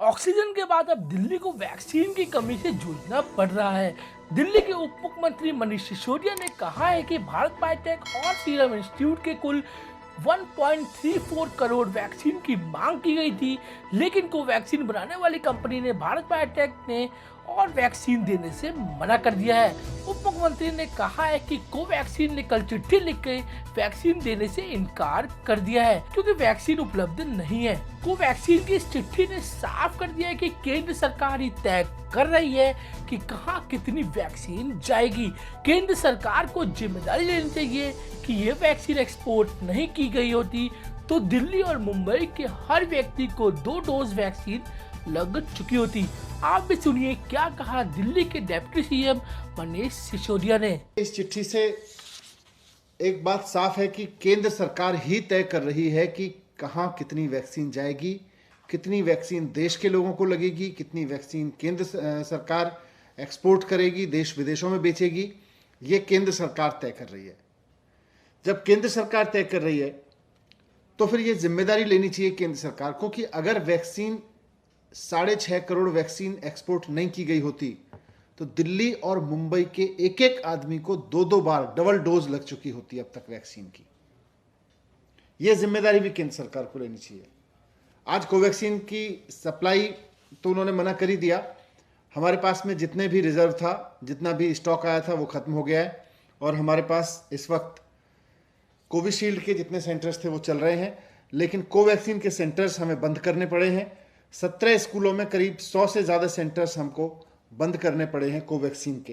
Oxygen के बाद अब दिल्ली को वैक्सीन की कमी से जूझना पड़ रहा है। दिल्ली के उप मुख्यमंत्री मनीष सिसोदिया ने कहा है कि भारत बायोटेक और सीरम इंस्टीट्यूट के कुल 1.34 करोड़ वैक्सीन की मांग की गई थी, लेकिन कोवैक्सीन बनाने वाली कंपनी ने भारत बायोटेक ने और वैक्सीन देने से मना कर दिया है। उप मुख्यमंत्री ने कहा है कि कोवैक्सीन ने कल चिट्ठी लिख के वैक्सीन देने से इनकार कर दिया है क्योंकि वैक्सीन उपलब्ध नहीं है। कोवैक्सीन की इस चिट्ठी ने साफ कर दिया है कि केंद्र सरकार ही तय कर रही है कि कहां कितनी वैक्सीन जाएगी। केंद्र सरकार को जिम्मेदारी लेनी चाहिए कि ये वैक्सीन एक्सपोर्ट नहीं की गई होती तो दिल्ली और मुंबई के हर व्यक्ति को 2 डोज वैक्सीन लग चुकी होती। आप भी सुनिए क्या कहा दिल्ली के डिप्टी सीएम मनीष सिसोदिया ने। इस चिट्ठी से एक बात साफ है कि केंद्र सरकार ही तय कर रही है कि कहां कितनी वैक्सीन जाएगी, कितनी वैक्सीन देश के लोगों को लगेगी, कितनी वैक्सीन केंद्र सरकार एक्सपोर्ट करेगी, देश विदेशों में बेचेगी। ये केंद्र सरकार तय कर रही है। जब केंद्र सरकार तय कर रही है तो फिर ये जिम्मेदारी लेनी चाहिए केंद्र सरकार को कि अगर वैक्सीन 6.5 करोड़ वैक्सीन एक्सपोर्ट नहीं की गई होती तो दिल्ली और मुंबई के एक एक आदमी को 2-2 बार डबल डोज लग चुकी होती अब तक वैक्सीन की। यह जिम्मेदारी भी केंद्र सरकार को लेनी चाहिए। आज कोवैक्सीन की सप्लाई तो उन्होंने मना कर ही दिया। हमारे पास में जितने भी रिजर्व था, जितना भी स्टॉक आया था वो खत्म हो गया है और हमारे पास इस वक्त कोविशील्ड के जितने सेंटर्स थे वो चल रहे हैं, लेकिन कोवैक्सीन के सेंटर्स हमें बंद करने पड़े हैं। 17 स्कूलों में करीब 100 से ज्यादा सेंटर्स हमको बंद करने पड़े हैं कोवैक्सीन के।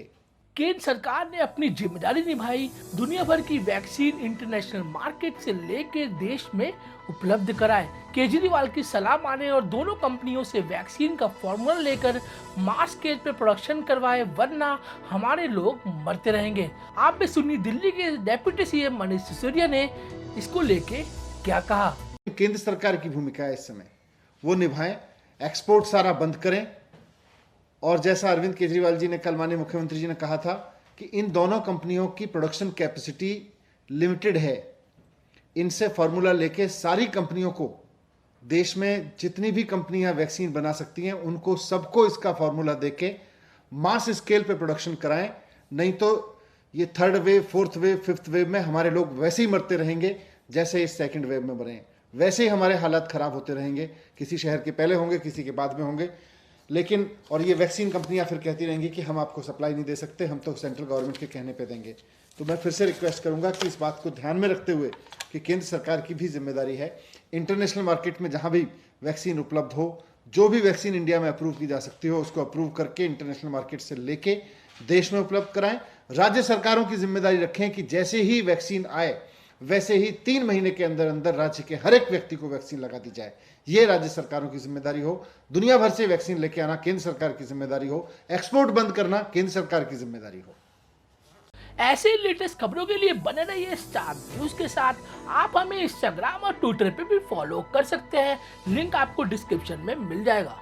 केंद्र सरकार ने अपनी जिम्मेदारी निभाई, दुनिया भर की वैक्सीन इंटरनेशनल मार्केट से लेकर देश में उपलब्ध कराए। केजरीवाल की सलाह माने और दोनों कंपनियों से वैक्सीन का फॉर्मूला लेकर मास स्केल पे प्रोडक्शन करवाए, वरना हमारे लोग मरते रहेंगे। आप भी सुनिए दिल्ली के डिप्टी सीएम मनीष सिसोदिया ने इसको लेके क्या कहा। केंद्र सरकार की भूमिका है इस समय, वो निभाएं, एक्सपोर्ट सारा बंद करें। और जैसा अरविंद केजरीवाल जी ने कल माननीय मुख्यमंत्री जी ने कहा था कि इन दोनों कंपनियों की प्रोडक्शन कैपेसिटी लिमिटेड है, इनसे फार्मूला लेके सारी कंपनियों को, देश में जितनी भी कंपनियां वैक्सीन बना सकती हैं उनको सबको इसका फार्मूला देके मास स्केल पे प्रोडक्शन कराएं। नहीं तो ये 3rd wave, 4th wave, 5th wave में हमारे लोग वैसे ही मरते रहेंगे जैसे इस 2nd वेव में मरे। वैसे ही हमारे हालात खराब होते रहेंगे, किसी शहर के पहले होंगे, किसी के बाद में होंगे। लेकिन और ये वैक्सीन कंपनियां फिर कहती रहेंगी कि हम आपको सप्लाई नहीं दे सकते, हम तो सेंट्रल गवर्नमेंट के कहने पे देंगे। तो मैं फिर से रिक्वेस्ट करूंगा कि इस बात को ध्यान में रखते हुए कि केंद्र सरकार की भी जिम्मेदारी है, इंटरनेशनल मार्केट में जहां भी वैक्सीन उपलब्ध हो, जो भी वैक्सीन इंडिया में अप्रूव की जा सकती हो उसको अप्रूव करके इंटरनेशनल मार्केट से लेके देश में उपलब्ध कराएं। राज्य सरकारों की जिम्मेदारी रखें कि जैसे ही वैक्सीन आए वैसे ही 3 महीने के अंदर अंदर राज्य के हर एक व्यक्ति को वैक्सीन लगा दी जाए। ये राज्य सरकारों की जिम्मेदारी हो। दुनिया भर से वैक्सीन लेके आना केंद्र सरकार की जिम्मेदारी हो। एक्सपोर्ट बंद करना केंद्र सरकार की जिम्मेदारी हो। ऐसे लेटेस्ट खबरों के लिए बने रहिए स्टार न्यूज के साथ। आप हमें इंस्टाग्राम और ट्विटर पे भी फॉलो कर सकते हैं, लिंक आपको डिस्क्रिप्शन में मिल जाएगा।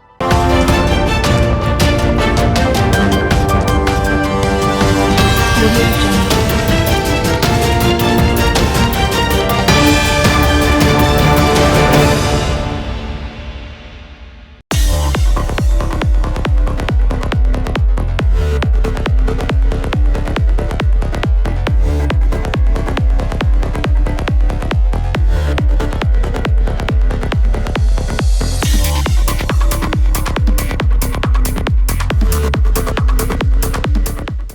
Audio Jungle.